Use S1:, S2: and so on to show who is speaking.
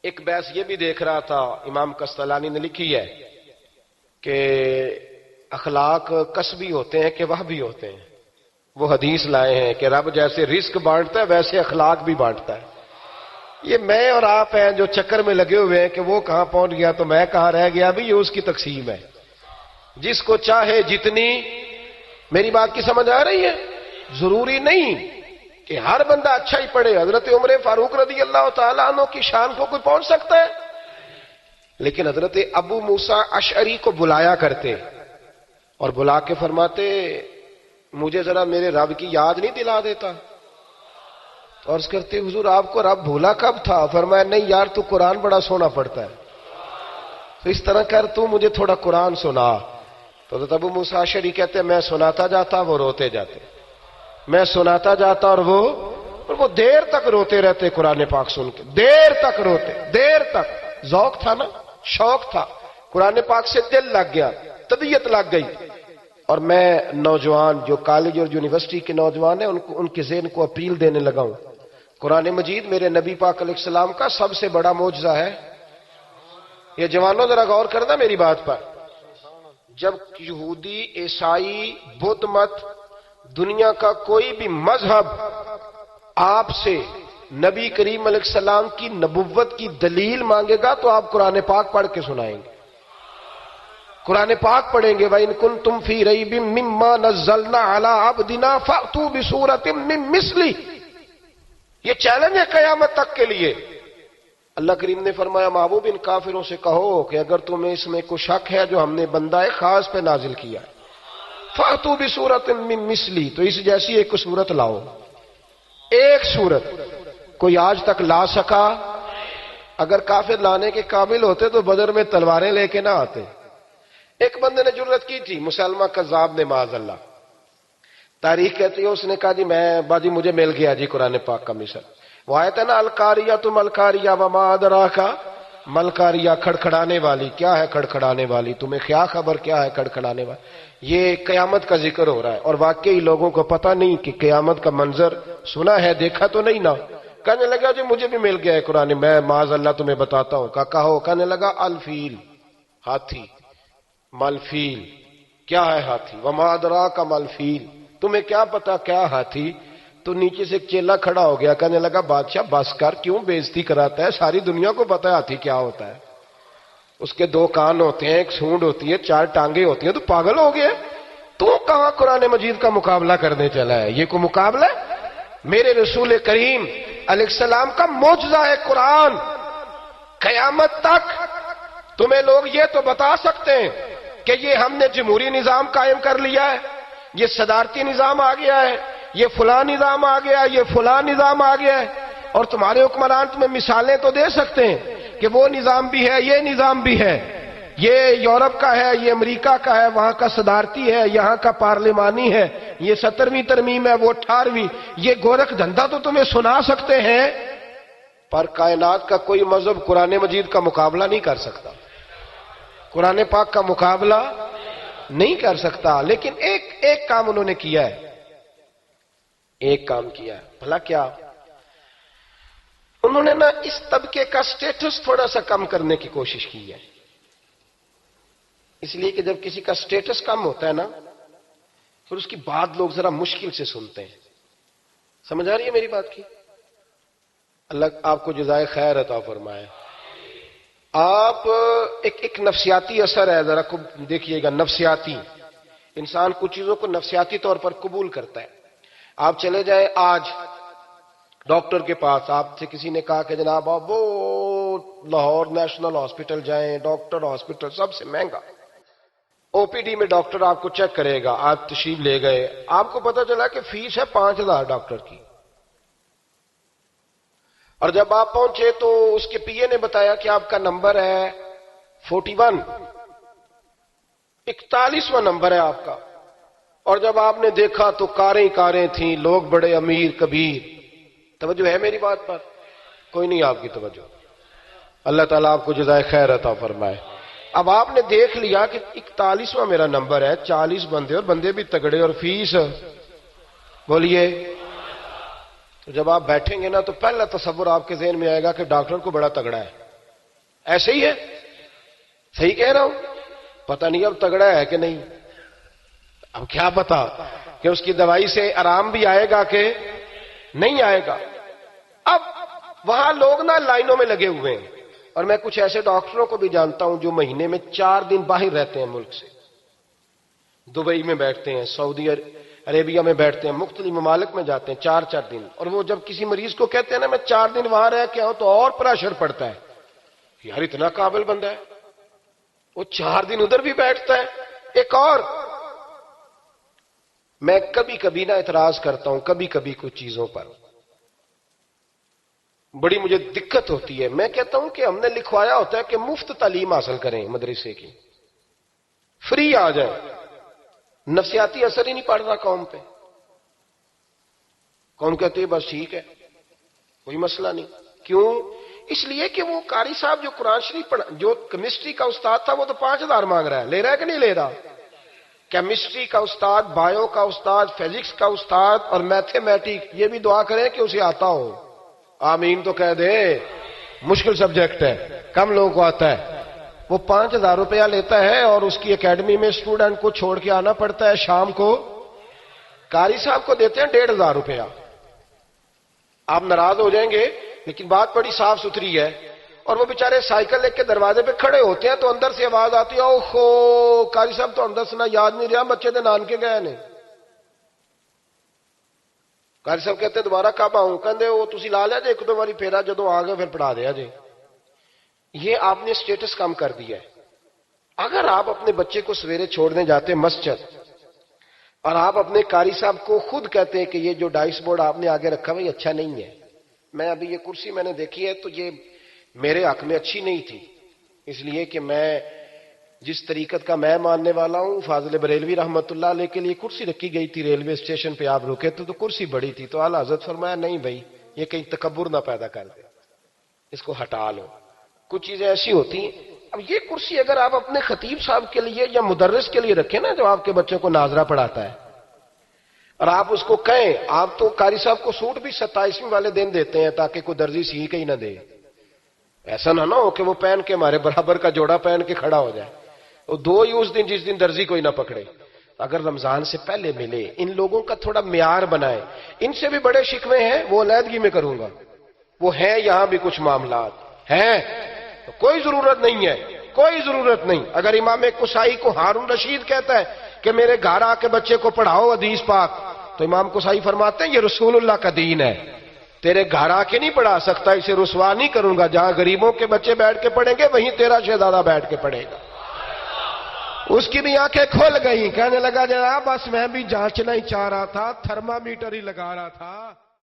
S1: ایک بحث یہ بھی دیکھ رہا تھا، امام قسطلانی نے لکھی ہے کہ اخلاق کسبی ہوتے ہیں کہ وہبی ہوتے ہیں. وہ حدیث لائے ہیں کہ رب جیسے رزق بانٹتا ہے ویسے اخلاق بھی بانٹتا ہے. یہ میں اور آپ ہیں جو چکر میں لگے ہوئے ہیں کہ وہ کہاں پہنچ گیا تو میں کہاں رہ گیا، بھی یہ اس کی تقسیم ہے. جس کو چاہے جتنی. میری بات کی سمجھ آ رہی ہے؟ ضروری نہیں کہ ہر بندہ اچھا ہی پڑھے. حضرت عمر فاروق رضی اللہ تعالیٰ عنہ کی شان کو کوئی پہنچ سکتا ہے؟ لیکن حضرت ابو موسیٰ اشعری کو بلایا کرتے اور بلا کے فرماتے مجھے ذرا میرے رب کی یاد نہیں دلا دیتا؟ اور عرض کرتے حضور آپ کو رب بھولا کب تھا؟ فرمایا نہیں یار تو قرآن بڑا سونا پڑتا ہے، تو اس طرح کر تو مجھے تھوڑا قرآن سنا. تو حضرت ابو موسیٰ اشعری کہتے میں سناتا جاتا وہ روتے جاتے، میں سناتا جاتا اور وہ دیر تک روتے رہتے قرآن پاک سن کے، دیر تک روتے، دیر تک. ذوق تھا نا، شوق تھا، قرآن پاک سے دل لگ گیا، طبیعت لگ گئی. اور میں نوجوان جو کالج اور یونیورسٹی کے نوجوان ہیں ان کے ذہن کو اپیل دینے لگا ہوں. قرآن مجید میرے نبی پاک علیہ السلام کا سب سے بڑا معجزہ ہے. یہ جوانوں ذرا غور کرنا میری بات پر. جب یہودی، عیسائی، بدھ مت، دنیا کا کوئی بھی مذہب آپ سے نبی کریم علیہ السلام کی نبوت کی دلیل مانگے گا تو آپ قرآن پاک پڑھ کے سنائیں گے. قرآن پاک پڑھیں گے وَإِن كُنتُمْ فِي رَيْبٍ مِّمَّا نَزَّلْنَا عَلَىٰ عَبْدِنَا فَأْتُوا بِسُورَةٍ مِّن مِّثْلِهِ. یہ چیلنج ہے قیامت تک کے لیے. اللہ کریم نے فرمایا محبوب ان کافروں سے کہو کہ اگر تمہیں اس میں کوئی شک ہے جو ہم نے بندہ خاص پہ نازل کیا ہے فَأْتُوا بِسُورَةٍ مِّن مِّثْلِهِ، تو اس جیسی ایک صورت لاؤ. ایک صورت کوئی آج تک لا سکا؟ اگر کافر لانے کے قابل ہوتے تو بدر میں تلواریں لے کے نہ آتے. ایک بندے نے جرت کی تھی، مسلمہ کذاب نے، معاذ اللہ. تاریخ کہتی ہے اس نے کہا جی باجی مجھے مل گیا جی قرآن پاک کا مثال. وہ آیت ہے نا القاریہ تم القاریہ وما ادراک ملکاریہ، کھڑکھڑانے والی. کیا ہے کھڑکھڑانے والی؟ تمہیں کیا خبر کیا ہے کھڑکھڑانے والی؟ یہ قیامت کا ذکر ہو رہا ہے اور واقعی لوگوں کو پتہ نہیں کہ قیامت کا منظر سنا ہے، دیکھا تو نہیں نا. کہنے لگا جی مجھے بھی مل گیا ہے قرآن، میں معاذ اللہ تمہیں بتاتا ہوں. کہو. کہنے لگا الفیل، ہاتھی. ملفیل، کیا ہے ہاتھی؟ وما ادراک ملفیل، تمہیں کیا پتا کیا ہاتھی؟ تو نیچے سے ایک چیلا کھڑا ہو گیا، کہنے لگا بادشاہ بس کر، کیوں بےزتی کراتا ہے؟ ساری دنیا کو پتا ہے ہاتھی کیا ہوتا ہے. اس کے 2 کان ہوتے ہیں، ایک سونڈ ہوتی ہے، 4 ٹانگیں ہوتی ہیں. تو پاگل ہو گیا؟ تو کہاں قرآن مجید کا مقابلہ کرنے چلا ہے؟ یہ کوئی مقابلہ ہے؟ میرے رسول کریم علیہ السلام کا معجزہ ہے قرآن. قیامت تک تمہیں لوگ یہ تو بتا سکتے ہیں کہ یہ ہم نے جمہوری نظام قائم کر لیا ہے، یہ صدارتی نظام آ گیا ہے، یہ فلاں نظام آ گیا ہے، یہ فلاں نظام آ گیا ہے. اور تمہارے حکمران تمہیں مثالیں تو دے سکتے ہیں کہ وہ نظام بھی ہے، یہ نظام بھی ہے، یہ یورپ کا ہے، یہ امریکہ کا ہے، وہاں کا صدارتی ہے، یہاں کا پارلیمانی ہے، یہ 17ویں ترمیم ہے، وہ 18ویں. یہ گورکھ دھندا تو تمہیں سنا سکتے ہیں، پر کائنات کا کوئی مذہب قرآن مجید کا مقابلہ نہیں کر سکتا، قرآن پاک کا مقابلہ نہیں کر سکتا. لیکن ایک کام انہوں نے کیا ہے، ایک کام کیا ہے. بھلا کیا؟ انہوں نے نا اس طبقے کا سٹیٹس تھوڑا سا کم کرنے کی کوشش کی ہے. اس لیے کہ جب کسی کا سٹیٹس کم ہوتا ہے نا پھر اس کی بات لوگ ذرا مشکل سے سنتے ہیں. سمجھ آ رہی ہے میری بات کی؟ اللہ آپ کو جزائے خیر عطا فرمائے. آپ ایک نفسیاتی اثر ہے، ذرا دیکھیے گا. نفسیاتی انسان کچھ چیزوں کو نفسیاتی طور پر قبول کرتا ہے. آپ چلے جائیں آج ڈاکٹر کے پاس، آپ سے کسی نے کہا کہ جناب آپ وہ لاہور نیشنل ہاسپٹل جائیں، ڈاکٹر ہاسپٹل سب سے مہنگا، او پی ڈی میں ڈاکٹر آپ کو چیک کرے گا. آپ تشریف لے گئے، آپ کو پتا چلا کہ فیس ہے 5,000 ڈاکٹر کی. اور جب آپ پہنچے تو اس کے پی اے نے بتایا کہ آپ کا نمبر ہے 41، 41واں نمبر ہے آپ کا. اور جب آپ نے دیکھا تو کاریں کاریں تھیں، لوگ بڑے امیر کبیر. توجہ ہے میری بات پر؟ کوئی نہیں آپ کی توجہ. اللہ تعالیٰ آپ کو جزائے خیر عطا فرمائے. اب آپ نے دیکھ لیا کہ 41واں میرا نمبر ہے، 40 بندے اور بندے بھی تگڑے اور فیس بولیے. تو جب آپ بیٹھیں گے نا تو پہلا تصور آپ کے ذہن میں آئے گا کہ ڈاکٹر کو بڑا تگڑا ہے. ایسے ہی ہے؟ صحیح کہہ رہا ہوں؟ پتہ نہیں اب تگڑا ہے کہ نہیں، اب کیا پتا کہ اس کی دوائی سے آرام بھی آئے گا کہ نہیں آئے گا۔ اب وہاں لوگ نا لائنوں میں لگے ہوئے ہیں، اور میں کچھ ایسے ڈاکٹروں کو بھی جانتا ہوں جو مہینے میں 4 دن باہر رہتے ہیں ملک سے، دبئی میں بیٹھتے ہیں، سعودی عربیہ میں بیٹھتے ہیں، مختلف ممالک میں جاتے ہیں 4 دن، اور وہ جب کسی مریض کو کہتے ہیں نا میں 4 دن وہاں رہ کے آؤں تو اور پریشر پڑتا ہے، یار اتنا قابل بندہ ہے وہ 4 دن ادھر بھی بیٹھتا ہے۔ ایک اور میں کبھی کبھی نا اعتراض کرتا ہوں کبھی کبھی کچھ چیزوں پر، بڑی مجھے دقت ہوتی ہے۔ میں کہتا ہوں کہ ہم نے لکھوایا ہوتا ہے کہ مفت تعلیم حاصل کریں، مدرسے کی فری آ جائے، نفسیاتی اثر ہی نہیں پڑ رہا قوم پہ۔ قوم کہتے ہیں بس ٹھیک ہے کوئی مسئلہ نہیں۔ کیوں؟ اس لیے کہ وہ قاری صاحب جو قرآن شریف پڑھا، جو کیمسٹری کا استاد تھا وہ تو 5,000 مانگ رہا ہے، لے رہا ہے کہ نہیں لے رہا؟ کیمسٹری کا استاد، بایو کا استاد، فزکس کا استاد اور میتھمیٹک، یہ بھی دعا کریں کہ اسے آتا ہو، آمین تو کہہ دے۔ مشکل سبجیکٹ ہے، کم لوگوں کو آتا ہے۔ وہ 5,000 روپیہ لیتا ہے اور اس کی اکیڈمی میں اسٹوڈنٹ کو چھوڑ کے آنا پڑتا ہے شام کو۔ قاری صاحب کو دیتے ہیں 1,500 روپیہ۔ آپ ناراض ہو جائیں گے لیکن بات بڑی صاف ستھری ہے، اور وہ بیچارے سائیکل لے کے دروازے پہ کھڑے ہوتے ہیں تو اندر سے آواز آتی ہے اوہو قاری صاحب تو اندر سے نہ یاد نہیں رہا بچے دے نان کے گئے نے۔ قاری صاحب کہتے ہیں دوبارہ کب آؤں؟ کہندے وہ تسی لا لیا جے ایک دو باری پھیرا، جدوں آ گئے پھر پڑھا دیا جے۔ یہ آپ نے سٹیٹس کم کر دیا ہے۔ اگر آپ اپنے بچے کو سویرے چھوڑنے جاتے مسجد اور آپ اپنے قاری صاحب کو خود کہتے ہیں کہ یہ جو ڈائس بورڈ آپ نے آگے رکھا ہے یہ اچھا نہیں ہے، میں ابھی یہ کرسی میں نے دیکھی ہے تو یہ میرے حق میں اچھی نہیں تھی، اس لیے کہ میں جس طریقت کا میں ماننے والا ہوں، فاضل بریلوی رحمت اللہ علیہ کے لیے کرسی رکھی گئی تھی ریلوے اسٹیشن پہ، آپ رکے تو کرسی بڑی تھی، تو اعلیٰ حضرت فرمایا نہیں بھائی یہ کہیں تکبر نہ پیدا کر دے، اس کو ہٹا لو۔ کچھ چیزیں ایسی ہوتی ہیں۔ اب یہ کرسی اگر آپ اپنے خطیب صاحب کے لیے یا مدرس کے لیے رکھیں نا جو آپ کے بچے کو ناظرہ پڑھاتا ہے، اور آپ اس کو کہیں، آپ تو قاری صاحب کو سوٹ بھی 27ویں والے دن دیتے ہیں تاکہ کوئی درزی سی کہیں نہ دے، ایسا نہ ہو کہ وہ پہن کے ہمارے برابر کا جوڑا پہن کے کھڑا ہو جائے، وہ دو ہی اس دن جس دن درزی کوئی نہ پکڑے۔ اگر رمضان سے پہلے ملے، ان لوگوں کا تھوڑا معیار بنائے۔ ان سے بھی بڑے شکوے ہیں، وہ علیحدگی میں کروں گا، وہ ہیں یہاں بھی کچھ معاملات ہیں، تو کوئی ضرورت نہیں ہے، کوئی ضرورت نہیں۔ اگر امام کسائی کو ہارون رشید کہتا ہے کہ میرے گھر آ کے بچے کو پڑھاؤ حدیث پاک، تو امام کسائی فرماتے ہیں یہ رسول اللہ کا دین ہے، تیرے گھر آ کے نہیں پڑھا سکتا، اسے رسوا نہیں کروں گا، جہاں غریبوں کے بچے بیٹھ کے پڑھیں گے وہیں تیرا شہزادہ بیٹھ کے پڑھے گا۔ اس کی بھی آنکھیں کھل گئیں، کہنے لگا جناب بس میں بھی جانچنا ہی چاہ رہا تھا، تھرمامیٹر ہی لگا رہا تھا۔